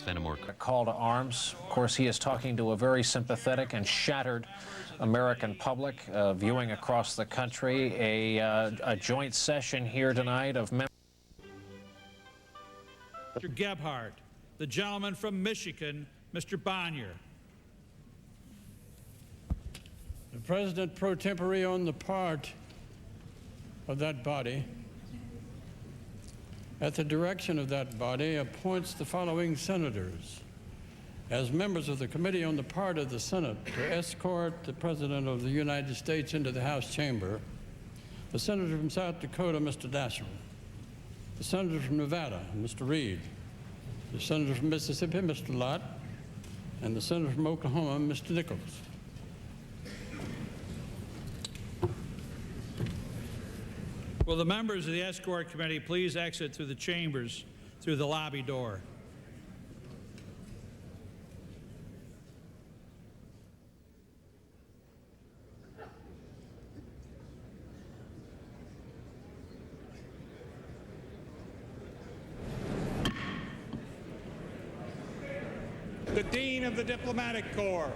Fenimore. A call to arms. Of course, he is talking to a very sympathetic and shattered American public viewing across the country. A joint session here tonight of members. Mr. Gebhardt, the gentleman from Michigan, Mr. Bonnier. The President pro tempore on the part of that body, at the direction of that body, appoints the following senators as members of the Committee on the part of the Senate to escort the President of the United States into the House chamber: the Senator from South Dakota, Mr. Daschle; the Senator from Nevada, Mr. Reed; the Senator from Mississippi, Mr. Lott; and the Senator from Oklahoma, Mr. Nichols. Will the members of the Escort Committee please exit through the chambers through the lobby door? The Dean of the Diplomatic Corps.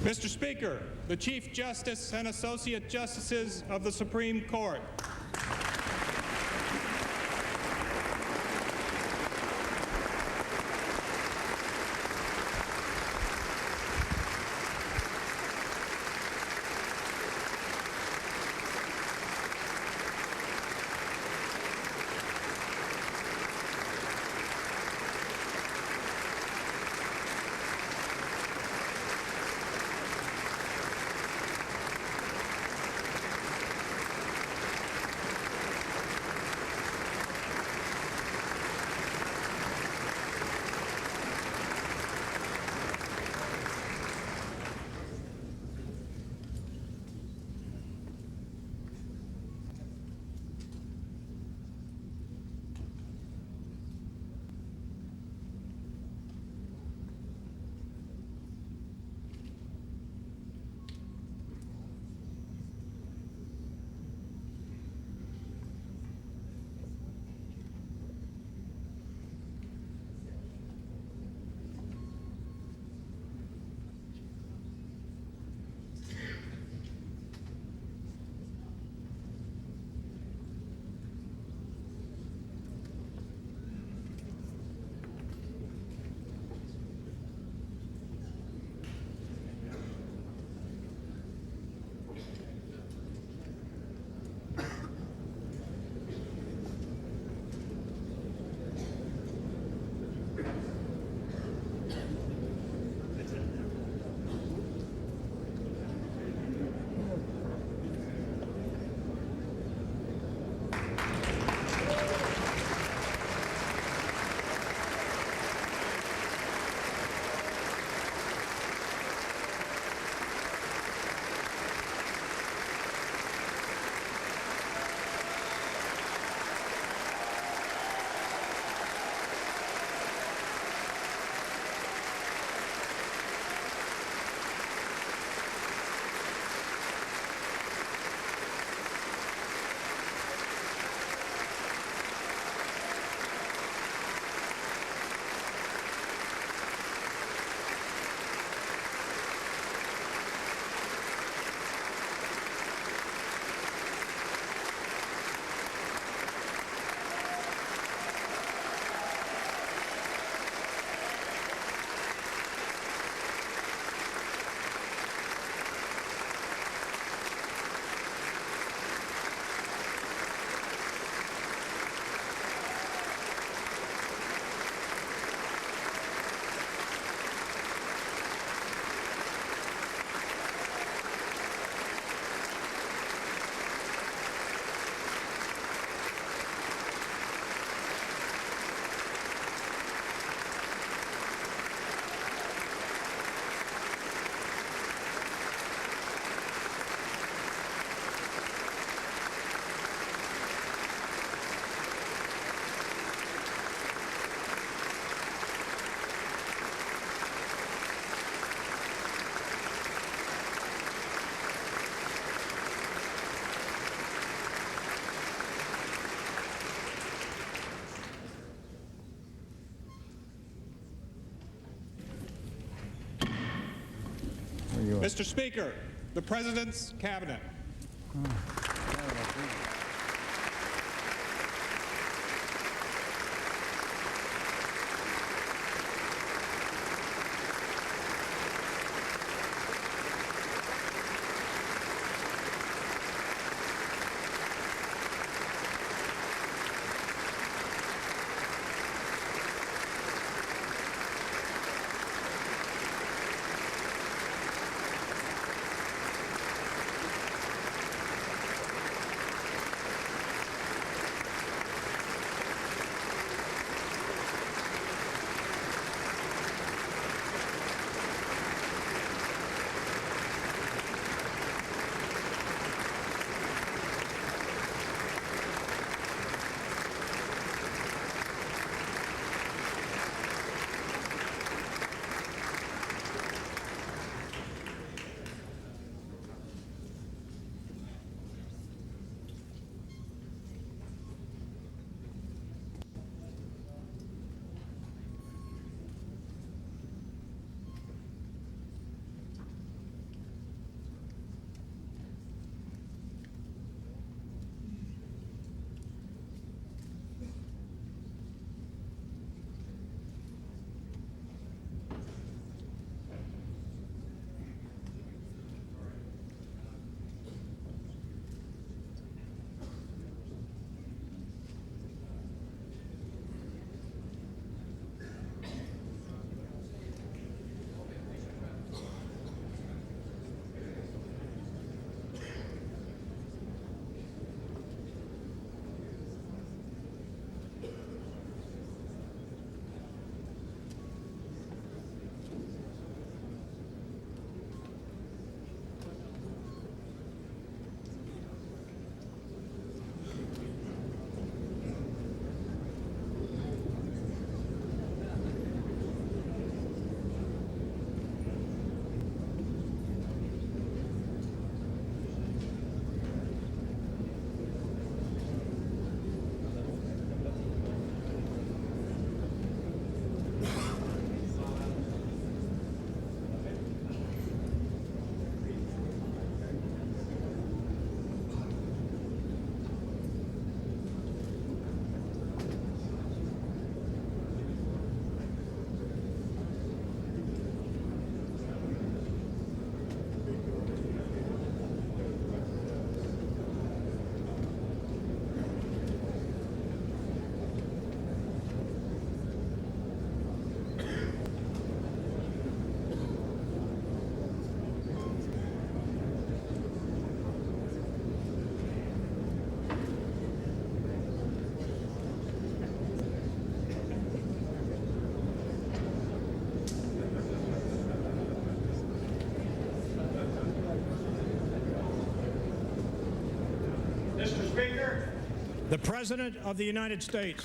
Mr. Speaker, the Chief Justice and Associate Justices of the Supreme Court. Mr. Speaker, the President's Cabinet. Mr. Speaker, the President of the United States.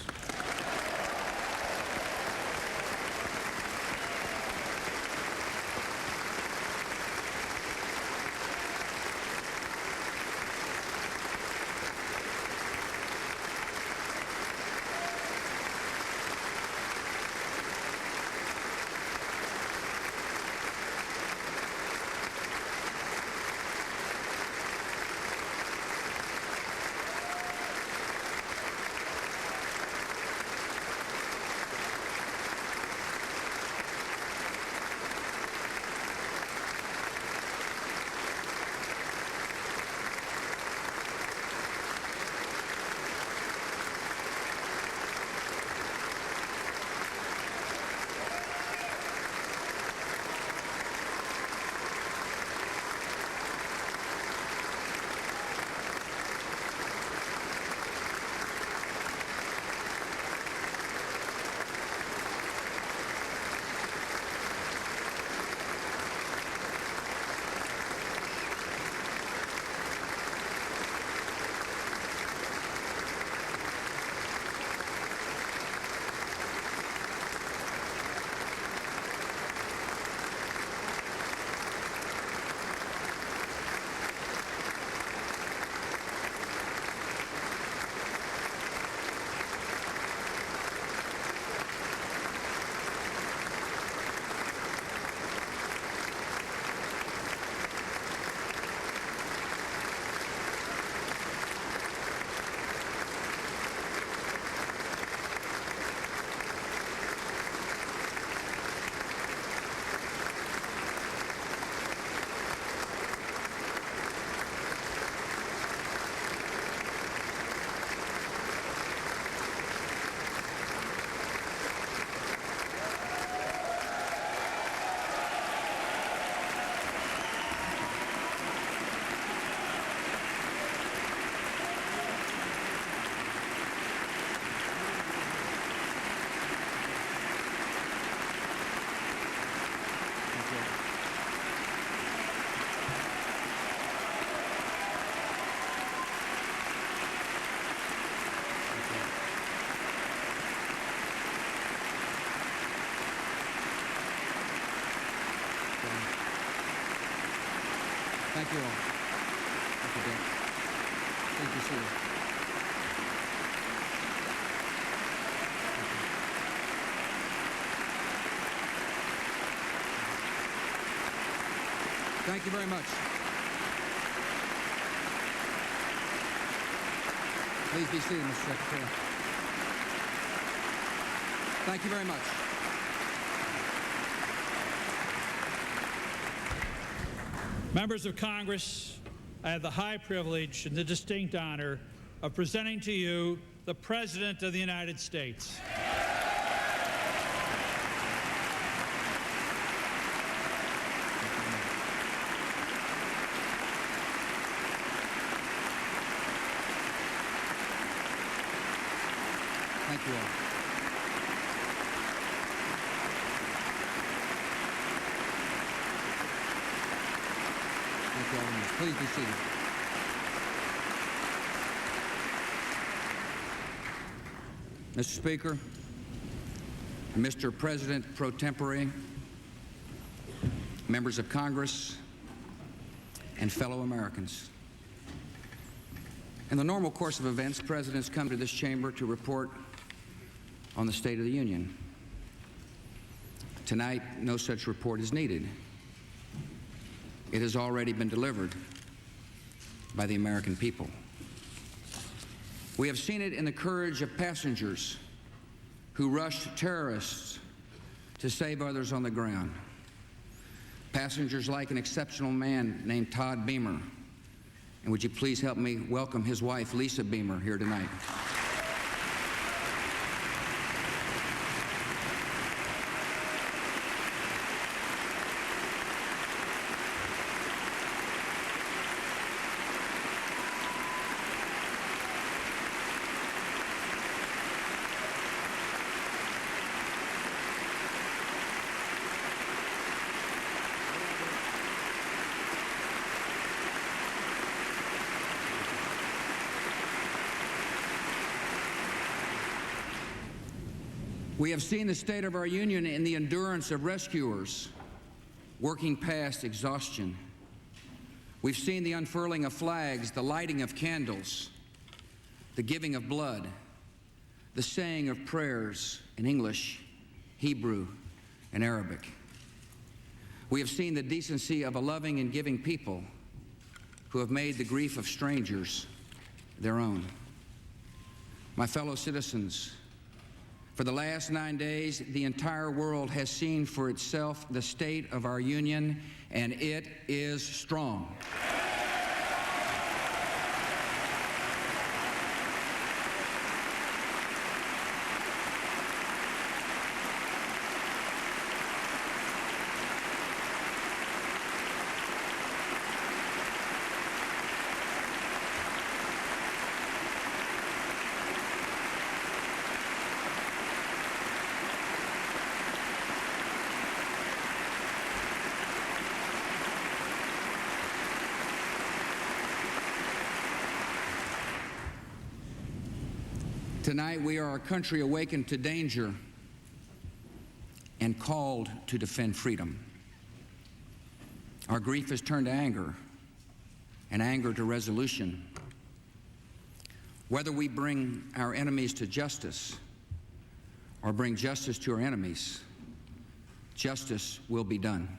Thank you all. Thank you, Dick. Please be seated. Thank you very much. Please be seated, Mr. Secretary. Thank you very much. Members of Congress, I have the high privilege and the distinct honor of presenting to you the President of the United States. Thank you all. Thank you all very much. Please be seated. Mr. Speaker, Mr. President pro tempore, members of Congress, and fellow Americans. In the normal course of events, presidents come to this chamber to report on the State of the Union. Tonight, no such report is needed. It has already been delivered by the American people. We have seen it in the courage of passengers who rushed terrorists to save others on the ground. Passengers like an exceptional man named Todd Beamer. And would you please help me welcome his wife, Lisa Beamer, here tonight. We have seen the state of our union in the endurance of rescuers working past exhaustion. We've seen the unfurling of flags, the lighting of candles, the giving of blood, the saying of prayers in English, Hebrew, and Arabic. We have seen the decency of a loving and giving people who have made the grief of strangers their own. My fellow citizens, for the last 9 days, the entire world has seen for itself the state of our union, and it is strong. Tonight, we are a country awakened to danger and called to defend freedom. Our grief has turned to anger, and anger to resolution. Whether we bring our enemies to justice or bring justice to our enemies, justice will be done.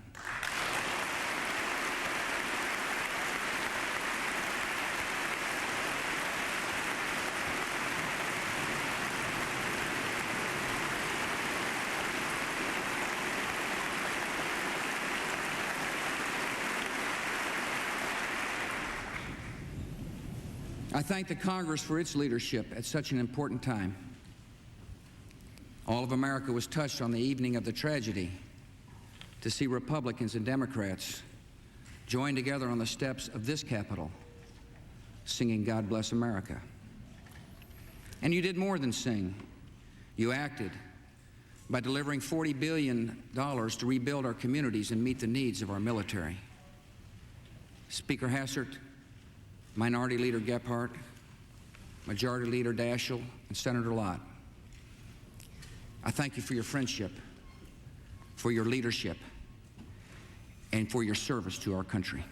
I thank the Congress for its leadership at such an important time. All of America was touched on the evening of the tragedy to see Republicans and Democrats join together on the steps of this Capitol, singing God Bless America. And you did more than sing. You acted by delivering $40 billion to rebuild our communities and meet the needs of our military. Speaker Hassert, Minority Leader Gephardt, Majority Leader Daschle, and Senator Lott, I thank you for your friendship, for your leadership, and for your service to our country.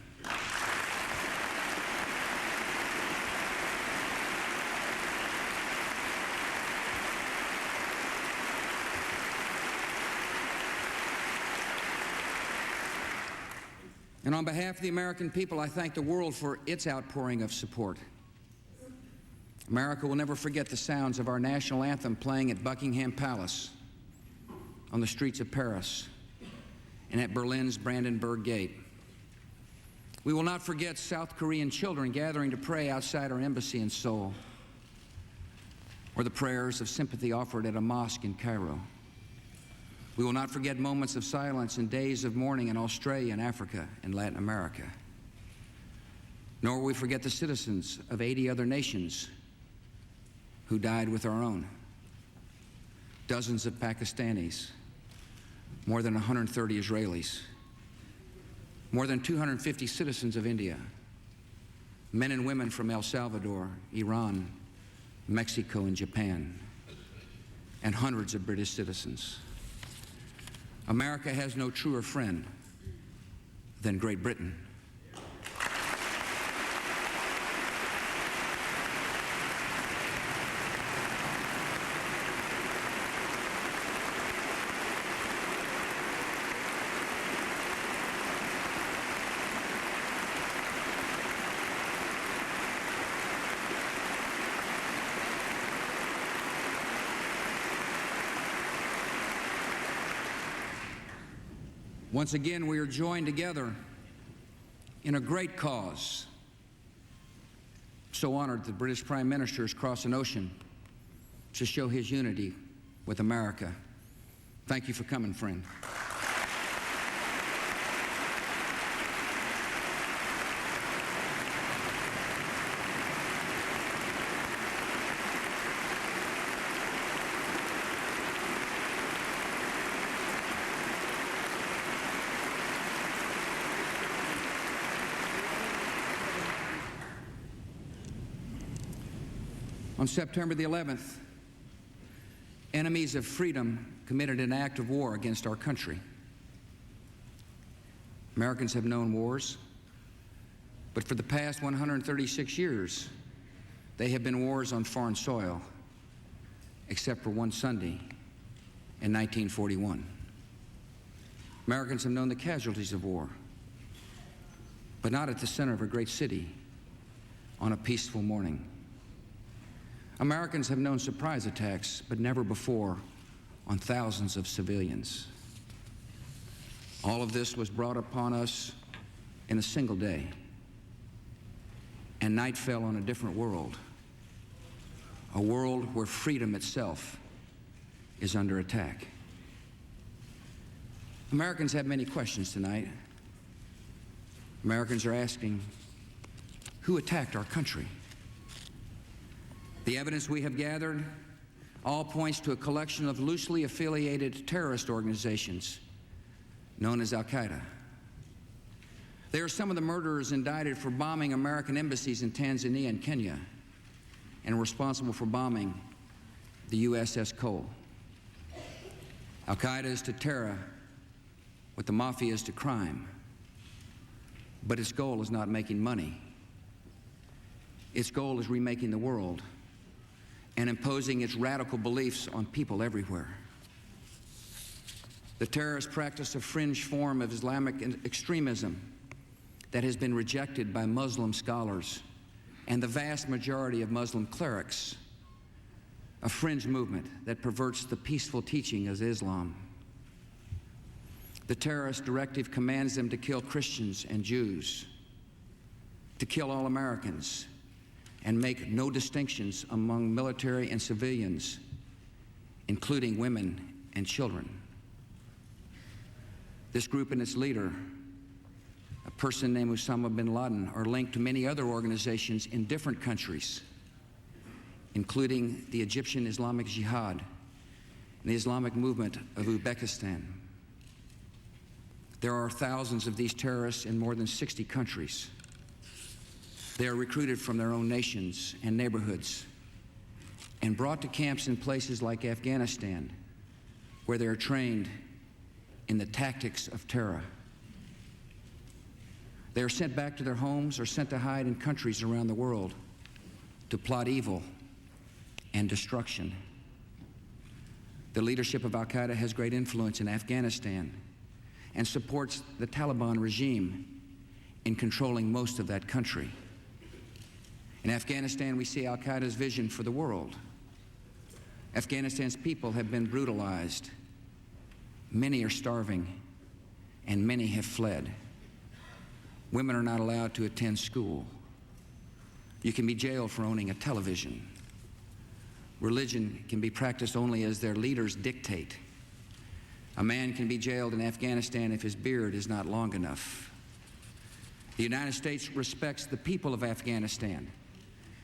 And on behalf of the American people, I thank the world for its outpouring of support. America will never forget the sounds of our national anthem playing at Buckingham Palace, on the streets of Paris, and at Berlin's Brandenburg Gate. We will not forget South Korean children gathering to pray outside our embassy in Seoul, or the prayers of sympathy offered at a mosque in Cairo. We will not forget moments of silence and days of mourning in Australia and Africa and Latin America. Nor will we forget the citizens of 80 other nations who died with our own. Dozens of Pakistanis, more than 130 Israelis, more than 250 citizens of India, men and women from El Salvador, Iran, Mexico, and Japan, and hundreds of British citizens. America has no truer friend than Great Britain. Once again, we are joined together in a great cause. So honored the British Prime Minister has crossed an ocean to show his unity with America. Thank you for coming, friend. On September the 11th, enemies of freedom committed an act of war against our country. Americans have known wars, but for the past 136 years, they have been wars on foreign soil, except for one Sunday in 1941. Americans have known the casualties of war, but not at the center of a great city on a peaceful morning. Americans have known surprise attacks, but never before on thousands of civilians. All of this was brought upon us in a single day, and night fell on a different world, a world where freedom itself is under attack. Americans have many questions tonight. Americans are asking, who attacked our country? The evidence we have gathered all points to a collection of loosely affiliated terrorist organizations known as Al-Qaeda. They are some of the murderers indicted for bombing American embassies in Tanzania and Kenya and responsible for bombing the USS Cole. Al-Qaeda is to terror what the mafia is to crime, but its goal is not making money. Its goal is remaking the world and imposing its radical beliefs on people everywhere. The terrorists practice a fringe form of Islamic extremism that has been rejected by Muslim scholars and the vast majority of Muslim clerics, a fringe movement that perverts the peaceful teaching of Islam. The terrorist directive commands them to kill Christians and Jews, to kill all Americans, and make no distinctions among military and civilians, including women and children. This group and its leader, a person named Osama bin Laden, are linked to many other organizations in different countries, including the Egyptian Islamic Jihad and the Islamic movement of Uzbekistan. There are thousands of these terrorists in more than 60 countries. They are recruited from their own nations and neighborhoods and brought to camps in places like Afghanistan, where they are trained in the tactics of terror. They are sent back to their homes or sent to hide in countries around the world to plot evil and destruction. The leadership of al-Qaeda has great influence in Afghanistan and supports the Taliban regime in controlling most of that country. In Afghanistan, we see al-Qaeda's vision for the world. Afghanistan's people have been brutalized. Many are starving, and many have fled. Women are not allowed to attend school. You can be jailed for owning a television. Religion can be practiced only as their leaders dictate. A man can be jailed in Afghanistan if his beard is not long enough. The United States respects the people of Afghanistan.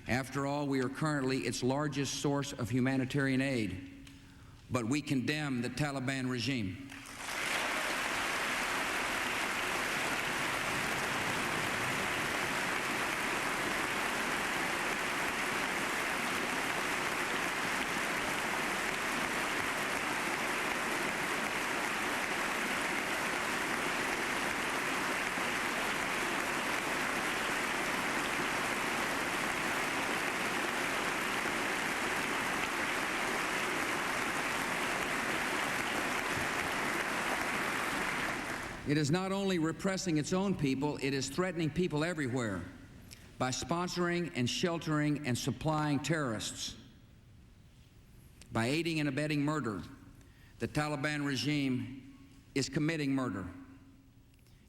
After all, we are currently its largest source of humanitarian aid, but we condemn the Taliban regime. It is not only repressing its own people, it is threatening people everywhere by sponsoring and sheltering and supplying terrorists. By aiding and abetting murder, the Taliban regime is committing murder.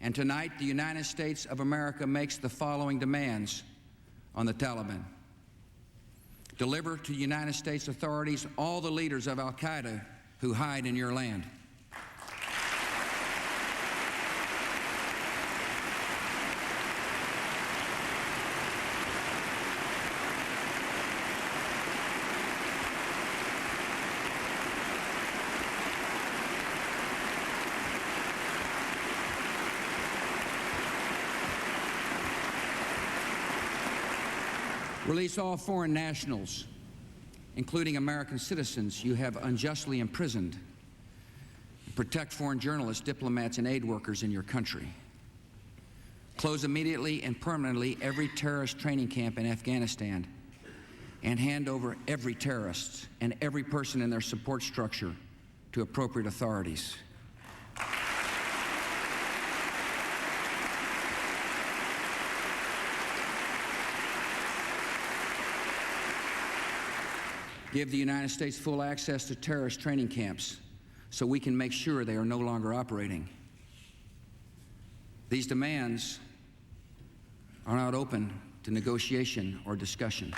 And tonight, the United States of America makes the following demands on the Taliban. Deliver to United States authorities all the leaders of al-Qaeda who hide in your land. Release all foreign nationals, including American citizens you have unjustly imprisoned. Protect foreign journalists, diplomats, and aid workers in your country. Close immediately and permanently every terrorist training camp in Afghanistan and hand over every terrorist and every person in their support structure to appropriate authorities. Give the United States full access to terrorist training camps so we can make sure they are no longer operating. These demands are not open to negotiation or discussion.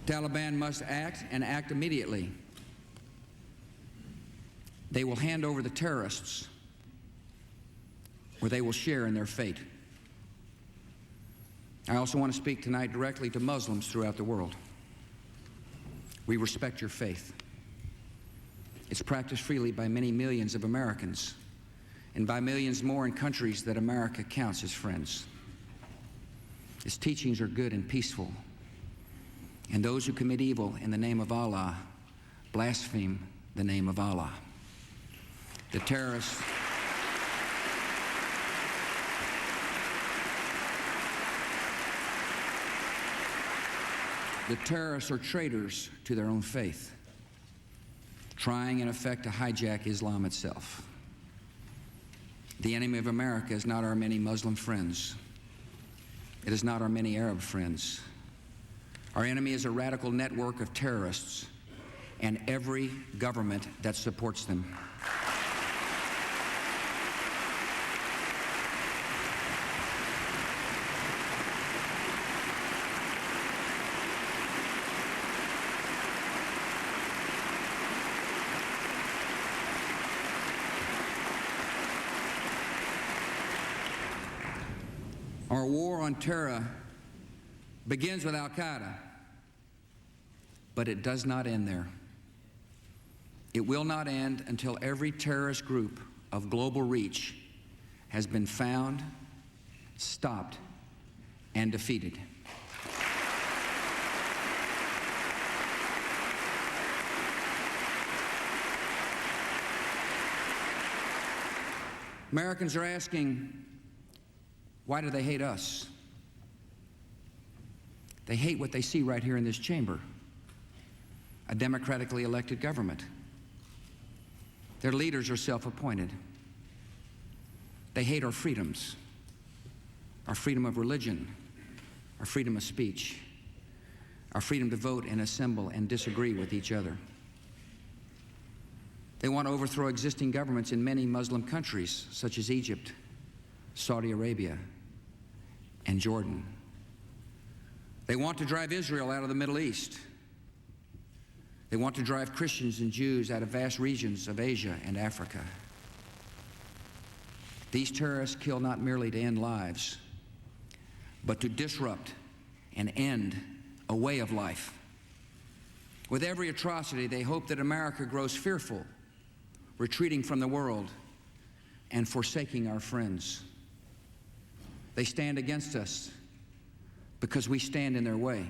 The Taliban must act and act immediately. They will hand over the terrorists, or they will share in their fate. I also want to speak tonight directly to Muslims throughout the world. We respect your faith. It's practiced freely by many millions of Americans and by millions more in countries that America counts as friends. Its teachings are good and peaceful. And those who commit evil in the name of Allah blaspheme the name of Allah. The terrorists are traitors to their own faith, trying in effect to hijack Islam itself. The enemy of America is not our many Muslim friends. It is not our many Arab friends. Our enemy is a radical network of terrorists and every government that supports them. Our war on terror begins with al-Qaeda. But it does not end there. It will not end until every terrorist group of global reach has been found, stopped, and defeated. Americans are asking, why do they hate us? They hate what they see right here in this chamber, a democratically elected government. Their leaders are self-appointed. They hate our freedoms, our freedom of religion, our freedom of speech, our freedom to vote and assemble and disagree with each other. They want to overthrow existing governments in many Muslim countries, such as Egypt, Saudi Arabia, and Jordan. They want to drive Israel out of the Middle East. They want to drive Christians and Jews out of vast regions of Asia and Africa. These terrorists kill not merely to end lives, but to disrupt and end a way of life. With every atrocity, they hope that America grows fearful, retreating from the world and forsaking our friends. They stand against us because we stand in their way.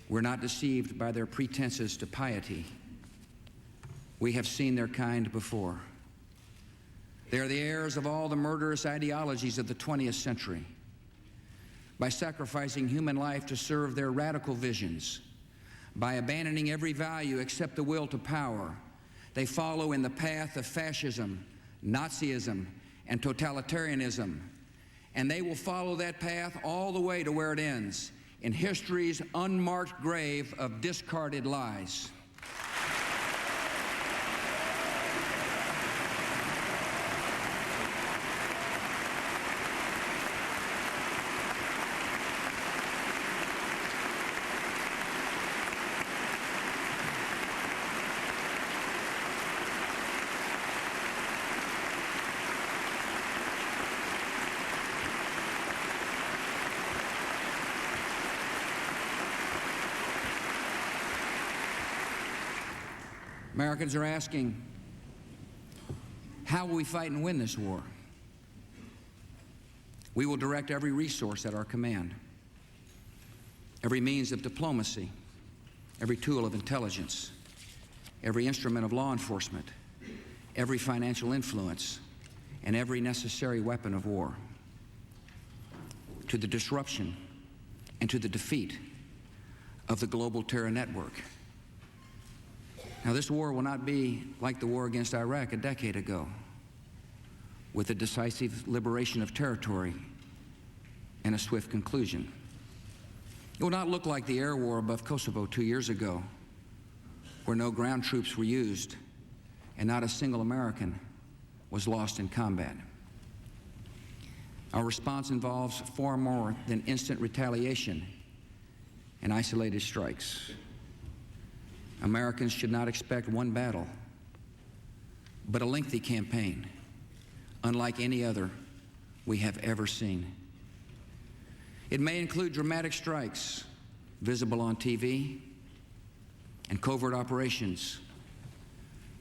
We're not deceived by their pretenses to piety. We have seen their kind before. They are the heirs of all the murderous ideologies of the 20th century. By sacrificing human life to serve their radical visions, by abandoning every value except the will to power, they follow in the path of fascism, Nazism, and totalitarianism. And they will follow that path all the way to where it ends, in history's unmarked grave of discarded lies. Americans are asking, how will we fight and win this war? We will direct every resource at our command, every means of diplomacy, every tool of intelligence, every instrument of law enforcement, every financial influence, and every necessary weapon of war to the disruption and to the defeat of the global terror network. Now, this war will not be like the war against Iraq a decade ago, with a decisive liberation of territory and a swift conclusion. It will not look like the air war above Kosovo 2 years ago, where no ground troops were used and not a single American was lost in combat. Our response involves far more than instant retaliation and isolated strikes. Americans should not expect one battle, but a lengthy campaign, unlike any other we have ever seen. It may include dramatic strikes, visible on TV, and covert operations,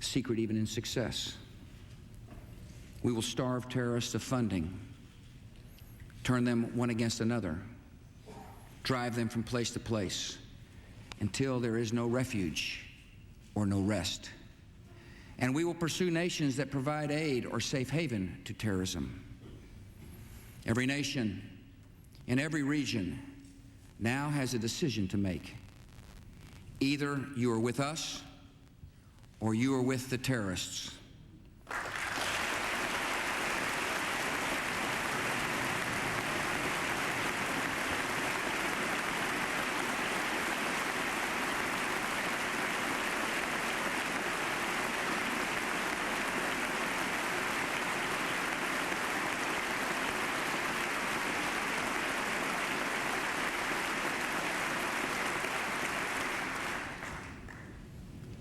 secret even in success. We will starve terrorists of funding, turn them one against another, drive them from place to place, until there is no refuge or no rest. And we will pursue nations that provide aid or safe haven to terrorism. Every nation in every region now has a decision to make. Either you are with us or you are with the terrorists.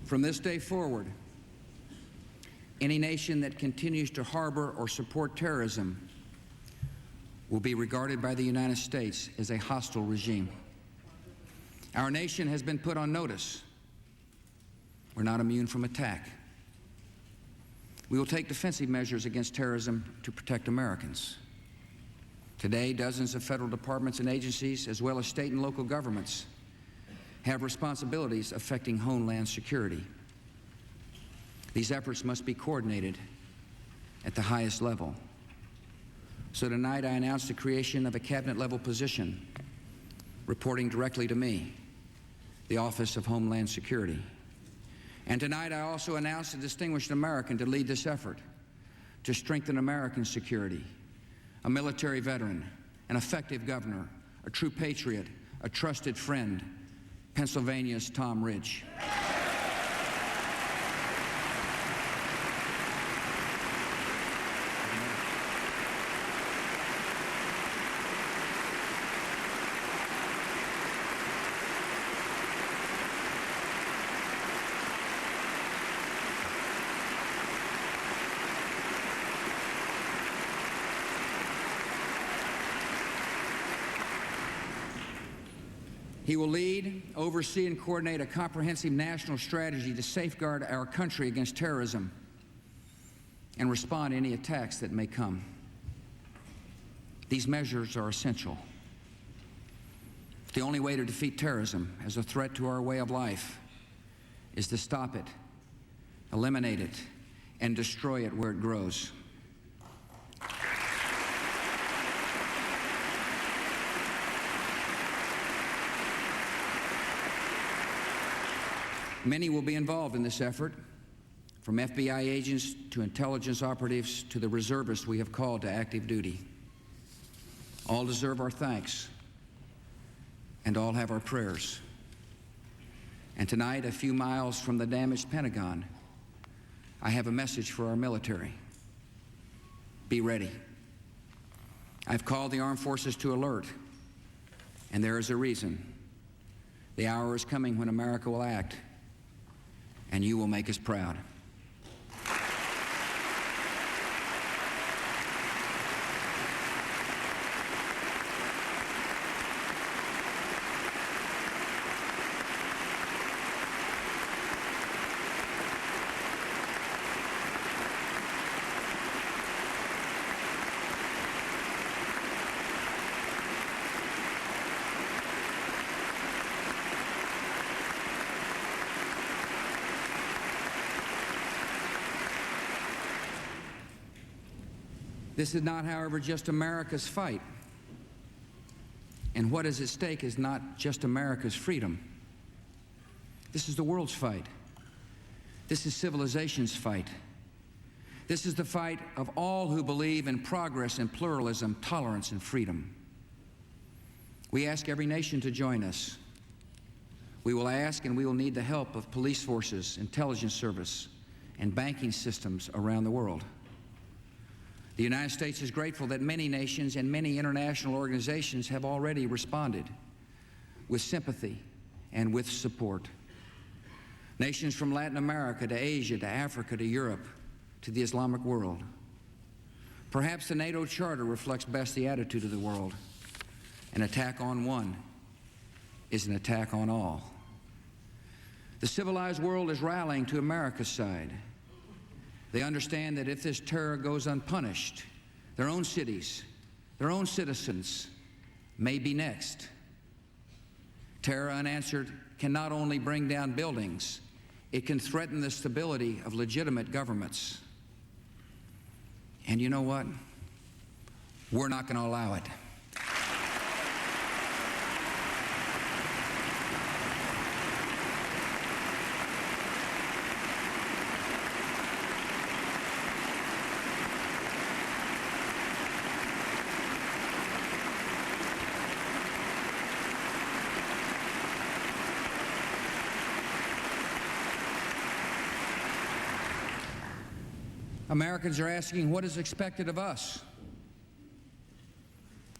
From this day forward, any nation that continues to harbor or support terrorism will be regarded by the United States as a hostile regime. Our nation has been put on notice. We're not immune from attack. We will take defensive measures against terrorism to protect Americans. Today, dozens of federal departments and agencies, as well as state and local governments, have responsibilities affecting homeland security. These efforts must be coordinated at the highest level. So tonight I announce the creation of a cabinet-level position reporting directly to me, the Office of Homeland Security. And tonight I also announce a distinguished American to lead this effort to strengthen American security, a military veteran, an effective governor, a true patriot, a trusted friend, Pennsylvania's Tom Ridge. He will lead, oversee, and coordinate a comprehensive national strategy to safeguard our country against terrorism and respond to any attacks that may come. These measures are essential. The only way to defeat terrorism as a threat to our way of life is to stop it, eliminate it, and destroy it where it grows. Many will be involved in this effort, from FBI agents to intelligence operatives to the reservists we have called to active duty. All deserve our thanks, and all have our prayers. And tonight, a few miles from the damaged Pentagon, I have a message for our military. Be ready. I've called the armed forces to alert, and there is a reason. The hour is coming when America will act, and you will make us proud. This is not, however, just America's fight. And what is at stake is not just America's freedom. This is the world's fight. This is civilization's fight. This is the fight of all who believe in progress and pluralism, tolerance and freedom. We ask every nation to join us. We will ask and we will need the help of police forces, intelligence service, and banking systems around the world. The United States is grateful that many nations and many international organizations have already responded with sympathy and with support. Nations from Latin America to Asia to Africa to Europe to the Islamic world. Perhaps the NATO Charter reflects best the attitude of the world. An attack on one is an attack on all. The civilized world is rallying to America's side. They understand that if this terror goes unpunished, their own cities, their own citizens may be next. Terror unanswered can not only bring down buildings, it can threaten the stability of legitimate governments. And you know what? We're not going to allow it. Americans are asking what is expected of us.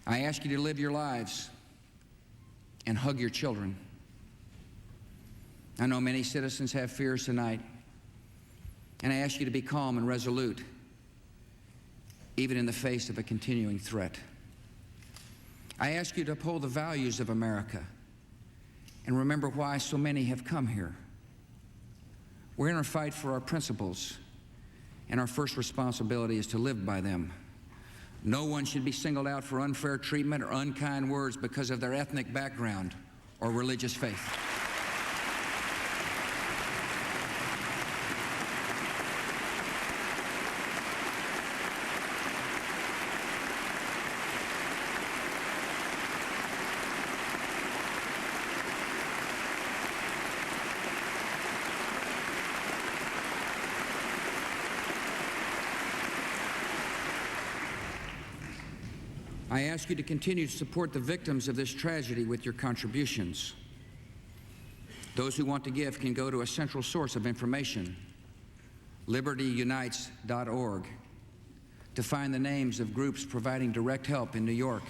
I ask you to live your lives and hug your children. I know many citizens have fears tonight, and I ask you to be calm and resolute, even in the face of a continuing threat. I ask you to uphold the values of America and remember why so many have come here. We're in a fight for our principles, and our first responsibility is to live by them. No one should be singled out for unfair treatment or unkind words because of their ethnic background or religious faith. I ask you to continue to support the victims of this tragedy with your contributions. Those who want to give can go to a central source of information, libertyunites.org, to find the names of groups providing direct help in New York,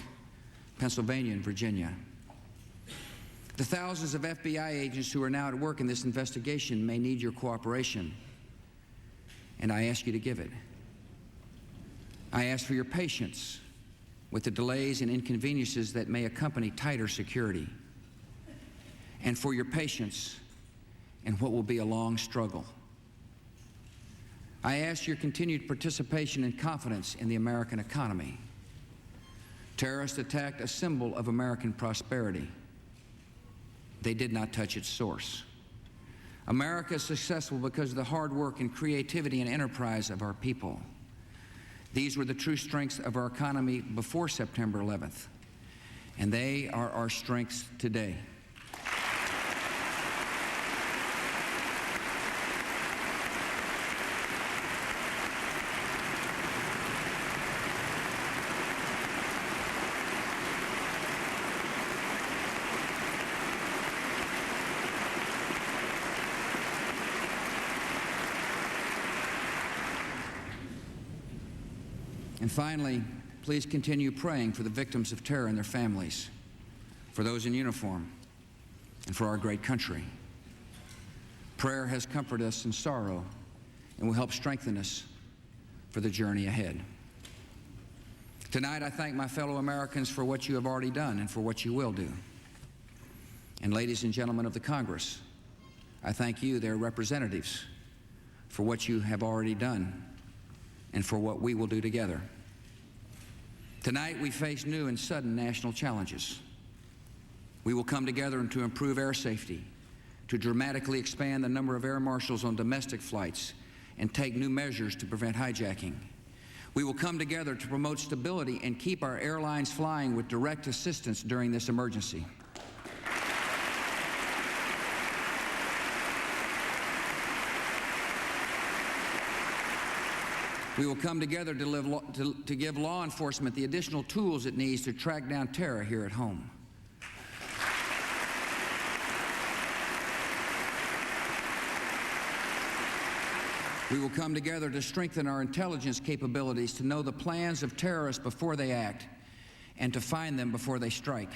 Pennsylvania, and Virginia. The thousands of FBI agents who are now at work in this investigation may need your cooperation, and I ask you to give it. I ask for your patience with the delays and inconveniences that may accompany tighter security, and for your patience in what will be a long struggle. I ask your continued participation and confidence in the American economy. Terrorists attacked a symbol of American prosperity. They did not touch its source. America is successful because of the hard work and creativity and enterprise of our people. These were the true strengths of our economy before September 11th, and they are our strengths today. And finally, please continue praying for the victims of terror and their families, for those in uniform, and for our great country. Prayer has comforted us in sorrow and will help strengthen us for the journey ahead. Tonight, I thank my fellow Americans for what you have already done and for what you will do. And ladies and gentlemen of the Congress, I thank you, their representatives, for what you have already done and for what we will do together. Tonight, we face new and sudden national challenges. We will come together to improve air safety, to dramatically expand the number of air marshals on domestic flights, and take new measures to prevent hijacking. We will come together to promote stability and keep our airlines flying with direct assistance during this emergency. We will come together to give law enforcement the additional tools it needs to track down terror here at home. We will come together to strengthen our intelligence capabilities to know the plans of terrorists before they act and to find them before they strike.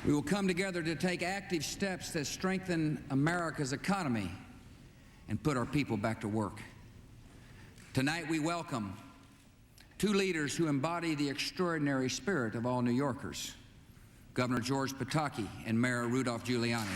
We will come together to take active steps that strengthen America's economy and put our people back to work. Tonight we welcome two leaders who embody the extraordinary spirit of all New Yorkers, Governor George Pataki and Mayor Rudolph Giuliani.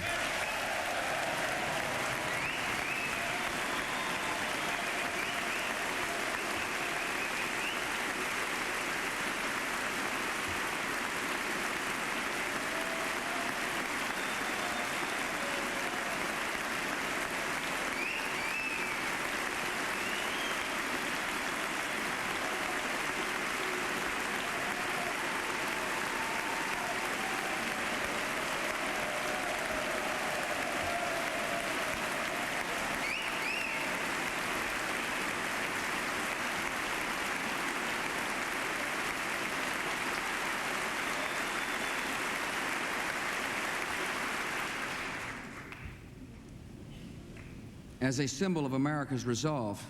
As a symbol of America's resolve,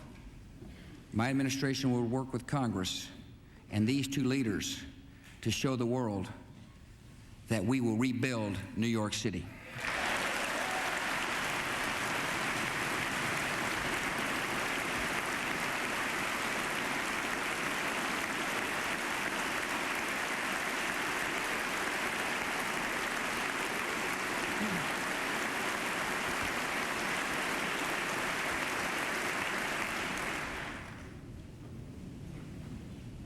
my administration will work with Congress and these two leaders to show the world that we will rebuild New York City.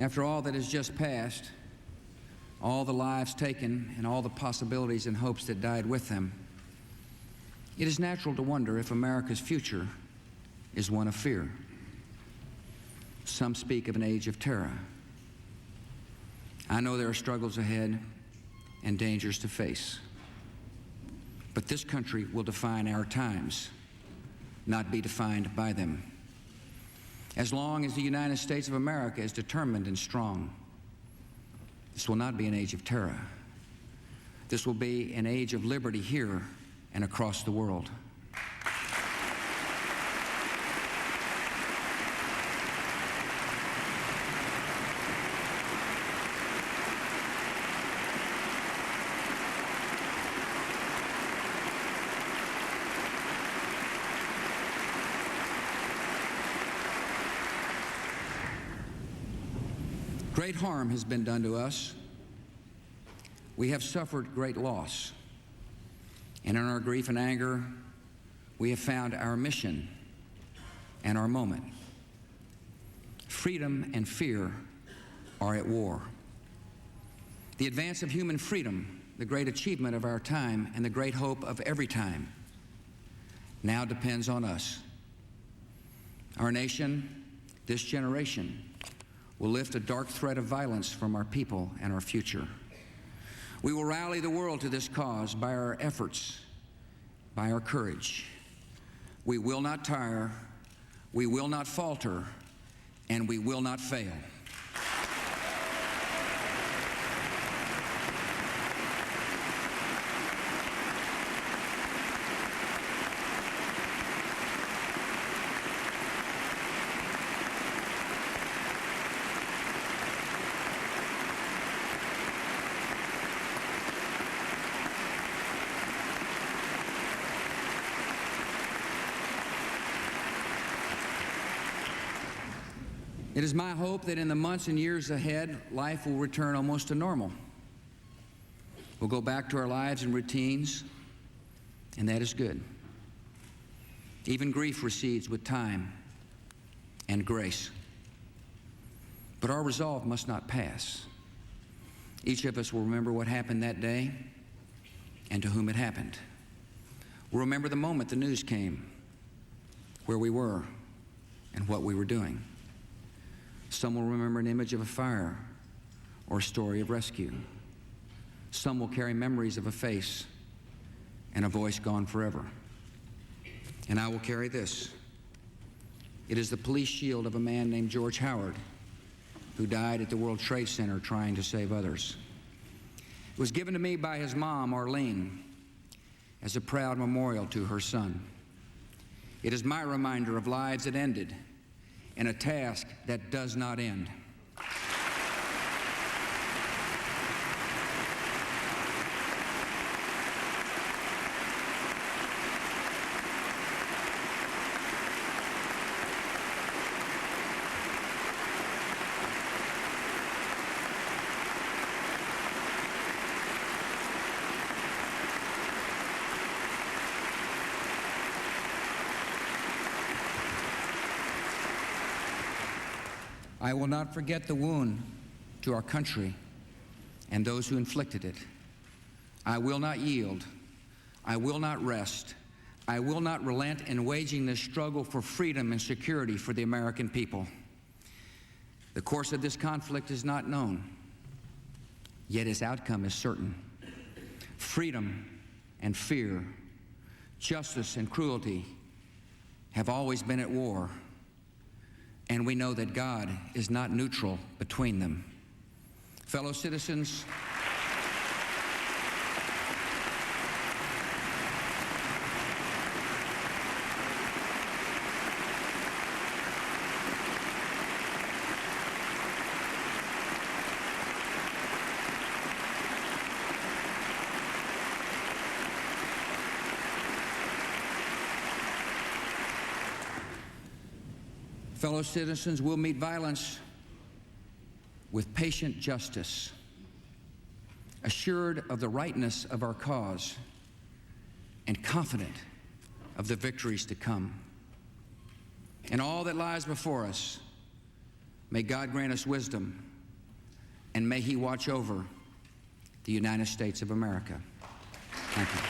After all that has just passed, all the lives taken and all the possibilities and hopes that died with them, it is natural to wonder if America's future is one of fear. Some speak of an age of terror. I know there are struggles ahead and dangers to face. But this country will define our times, not be defined by them. As long as the United States of America is determined and strong, this will not be an age of terror. This will be an age of liberty here and across the world. Great harm has been done to us. We have suffered great loss. And in our grief and anger, we have found our mission and our moment. Freedom and fear are at war. The advance of human freedom, the great achievement of our time and the great hope of every time, now depends on us. Our nation, this generation, will lift a dark thread of violence from our people and our future. We will rally the world to this cause by our efforts, by our courage. We will not tire, we will not falter, and we will not fail. It is my hope that in the months and years ahead, life will return almost to normal. We'll go back to our lives and routines, and that is good. Even grief recedes with time and grace. But our resolve must not pass. Each of us will remember what happened that day and to whom it happened. We'll remember the moment the news came, where we were, and what we were doing. Some will remember an image of a fire or a story of rescue. Some will carry memories of a face and a voice gone forever. And I will carry this. It is the police shield of a man named George Howard, who died at the World Trade Center trying to save others. It was given to me by his mom, Arlene, as a proud memorial to her son. It is my reminder of lives that ended and a task that does not end. I will not forget the wound to our country and those who inflicted it. I will not yield. I will not rest. I will not relent in waging this struggle for freedom and security for the American people. The course of this conflict is not known, yet its outcome is certain. Freedom and fear, justice and cruelty have always been at war. And we know that God is not neutral between them. Fellow citizens, fellow citizens will meet violence with patient justice, assured of the rightness of our cause and confident of the victories to come. In all that lies before us, may God grant us wisdom, and may He watch over the United States of America. Thank you.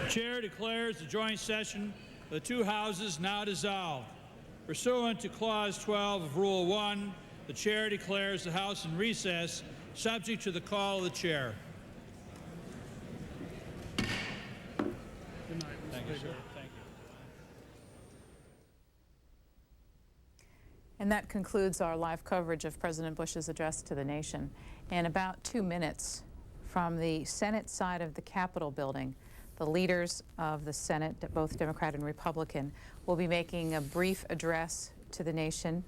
The chair declares the joint session of the two houses now dissolved. Pursuant to Clause 12 of Rule 1, the chair declares the House in recess, subject to the call of the chair. Good night, Mr. Speaker. Thank you. And And that concludes our live coverage of President Bush's address to the nation. In about 2 minutes, from the Senate side of the Capitol building, the leaders of the Senate, both Democrat and Republican, will be making a brief address to the nation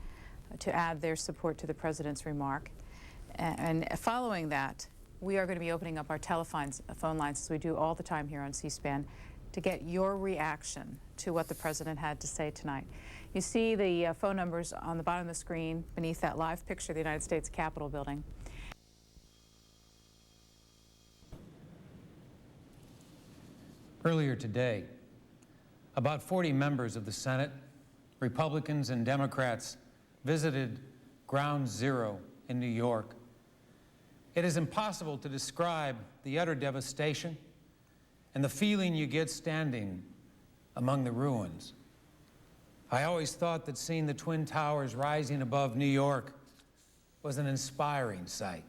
to add their support to the president's remark. And following that, we are going to be opening up our phone lines, as we do all the time here on C-SPAN, to get your reaction to what the president had to say tonight. You see the phone numbers on the bottom of the screen beneath that live picture of the United States Capitol building. Earlier today, about 40 members of the Senate, Republicans and Democrats, visited Ground Zero in New York. It is impossible to describe the utter devastation and the feeling you get standing among the ruins. I always thought that seeing the Twin Towers rising above New York was an inspiring sight.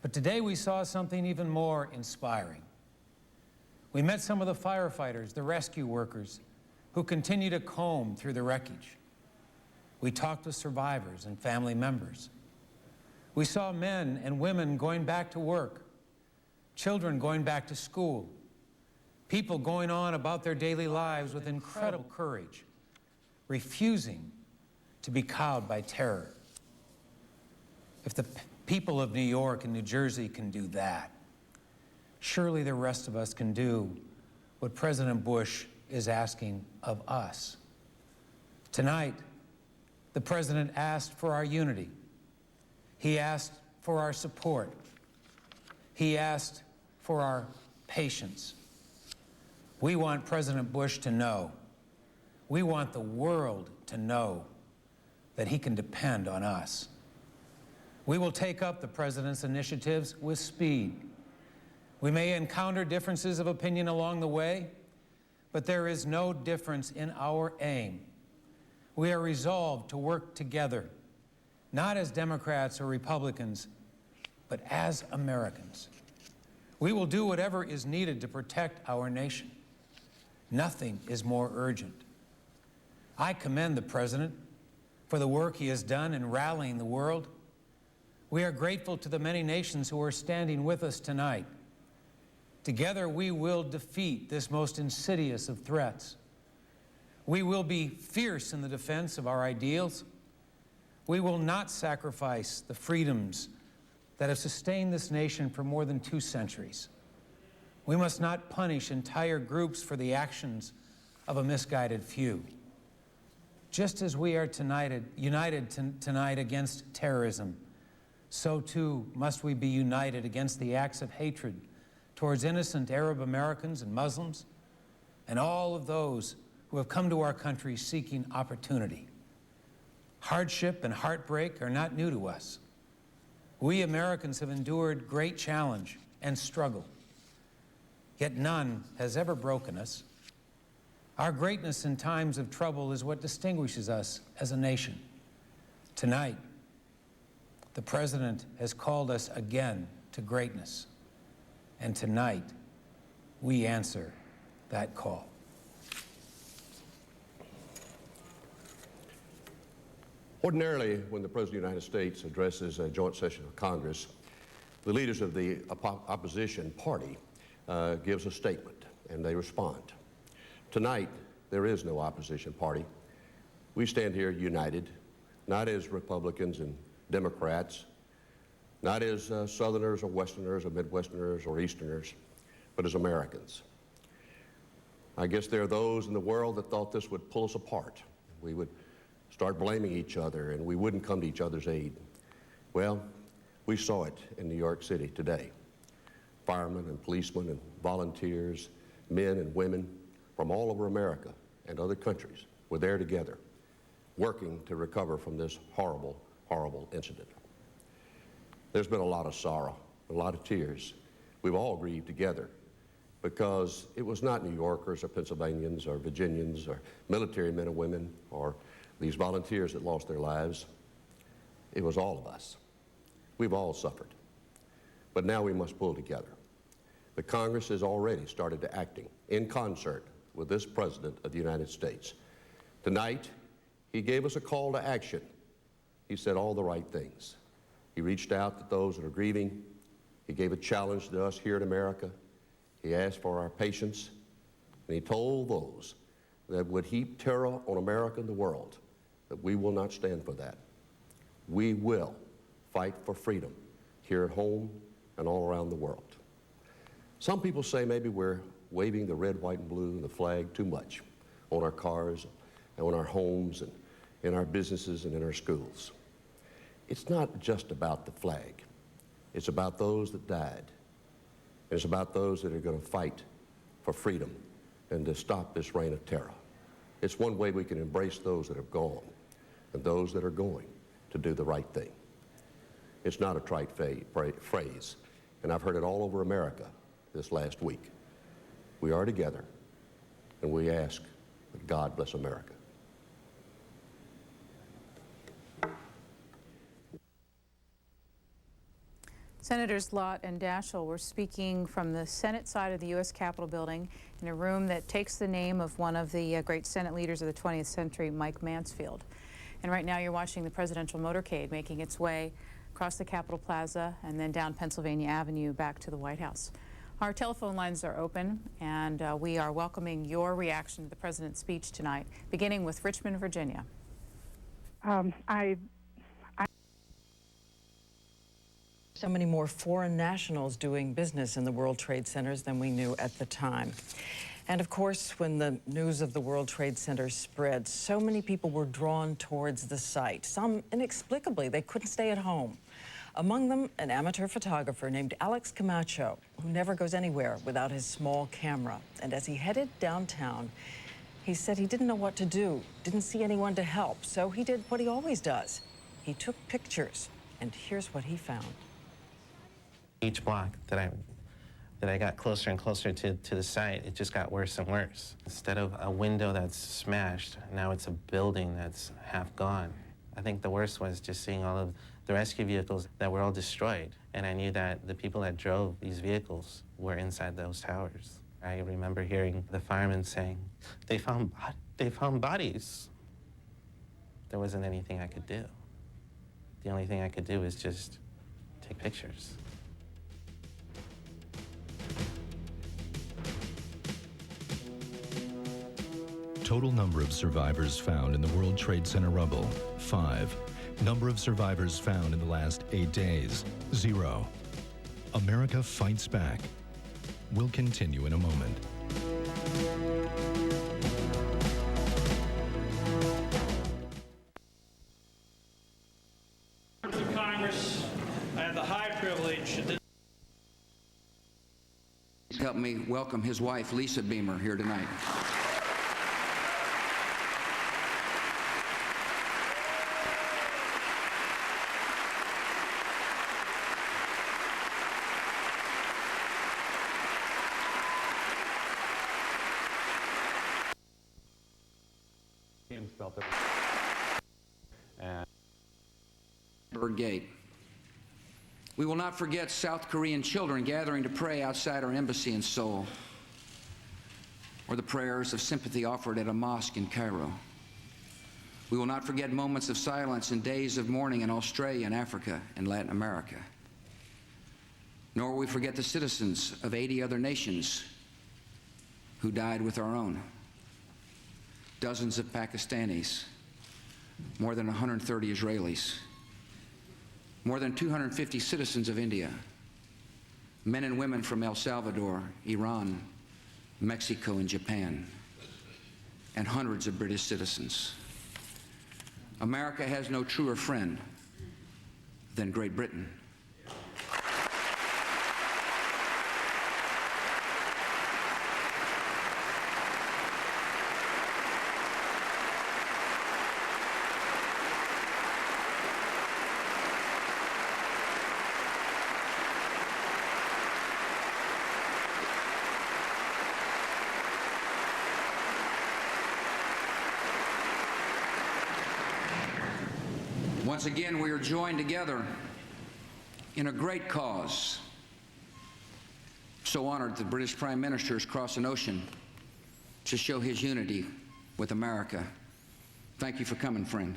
But today we saw something even more inspiring. We met some of the firefighters, the rescue workers, who continue to comb through the wreckage. We talked with survivors and family members. We saw men and women going back to work, children going back to school, people going on about their daily lives with incredible courage, refusing to be cowed by terror. If the people of New York and New Jersey can do that, surely the rest of us can do what President Bush is asking of us. Tonight, the President asked for our unity. He asked for our support. He asked for our patience. We want President Bush to know, we want the world to know that he can depend on us. We will take up the President's initiatives with speed. We may encounter differences of opinion along the way, but there is no difference in our aim. We are resolved to work together, not as Democrats or Republicans, but as Americans. We will do whatever is needed to protect our nation. Nothing is more urgent. I commend the President for the work he has done in rallying the world. We are grateful to the many nations who are standing with us tonight. Together we will defeat this most insidious of threats. We will be fierce in the defense of our ideals. We will not sacrifice the freedoms that have sustained this nation for more than 2 centuries. We must not punish entire groups for the actions of a misguided few. Just as we are united tonight against terrorism, so too must we be united against the acts of hatred towards innocent Arab Americans and Muslims, and all of those who have come to our country seeking opportunity. Hardship and heartbreak are not new to us. We Americans have endured great challenge and struggle, yet none has ever broken us. Our greatness in times of trouble is what distinguishes us as a nation. Tonight, the President has called us again to greatness. And tonight, we answer that call. Ordinarily, when the President of the United States addresses a joint session of Congress, the leaders of the opposition party gives a statement, and they respond. Tonight, there is no opposition party. We stand here united, not as Republicans and Democrats, not as Southerners or Westerners or Midwesterners or Easterners, but as Americans. I guess there are those in the world that thought this would pull us apart. We would start blaming each other and we wouldn't come to each other's aid. Well, we saw it in New York City today. Firemen and policemen and volunteers, men and women from all over America and other countries were there together, working to recover from this horrible, horrible incident. There's been a lot of sorrow, a lot of tears. We've all grieved together because it was not New Yorkers or Pennsylvanians or Virginians or military men and women or these volunteers that lost their lives. It was all of us. We've all suffered. But now we must pull together. The Congress has already started to acting in concert with this President of the United States. Tonight, He gave us a call to action. He said all the right things. He reached out to those that are grieving. He gave a challenge to us here in America. He asked for our patience, and he told those that would heap terror on America and the world that we will not stand for that. We will fight for freedom here at home and all around the world. Some people say maybe we're waving the red, white, and blue and the flag too much on our cars and on our homes and in our businesses and in our schools. It's not just about the flag. It's about those that died. It's about those that are going to fight for freedom and to stop this reign of terror. It's one way we can embrace those that have gone and those that are going to do the right thing. It's not a trite phrase, and I've heard it all over America this last week. We are together, and we ask that God bless America. Senators Lott and Daschle were speaking from the Senate side of the U.S. Capitol building in a room that takes the name of one of the great Senate leaders of the 20th century, Mike Mansfield. And right now you're watching the presidential motorcade making its way across the Capitol Plaza and then down Pennsylvania Avenue back to the White House. Our telephone lines are open, and we are welcoming your reaction to the president's speech tonight, beginning with Richmond, Virginia. So many more foreign nationals doing business in the World Trade Centers than we knew at the time. And of course, when the news of the World Trade Center spread, so many people were drawn towards the site. Some inexplicably, they couldn't stay at home. Among them, an amateur photographer named Alex Camacho, who never goes anywhere without his small camera. And as he headed downtown, he said he didn't know what to do, didn't see anyone to help, so he did what he always does. He took pictures, and here's what he found. Each block that I got closer and closer to the site, it just got worse and worse. Instead of a window that's smashed, now it's a building that's half gone. I think the worst was just seeing all of the rescue vehicles that were all destroyed. And I knew that the people that drove these vehicles were inside those towers. I remember hearing the firemen saying, they found bodies. There wasn't anything I could do. The only thing I could do was just take pictures. Total number of survivors found in the World Trade Center rubble, 5. Number of survivors found in the last 8 days, 0. America fights back. We'll continue in a moment. Members of Congress, I have the high privilege to Help me welcome his wife, Lisa Beamer, here tonight. Gate. We will not forget South Korean children gathering to pray outside our embassy in Seoul, or the prayers of sympathy offered at a mosque in Cairo. We will not forget moments of silence and days of mourning in Australia and Africa and Latin America. Nor will we forget the citizens of 80 other nations who died with our own. Dozens of Pakistanis, more than 130 Israelis, more than 250 citizens of India, men and women from El Salvador, Iran, Mexico, and Japan, and hundreds of British citizens. America has no truer friend than Great Britain. Once again, we are joined together in a great cause. So honored the British Prime Minister has crossed an ocean to show his unity with America Thank you for coming, friend.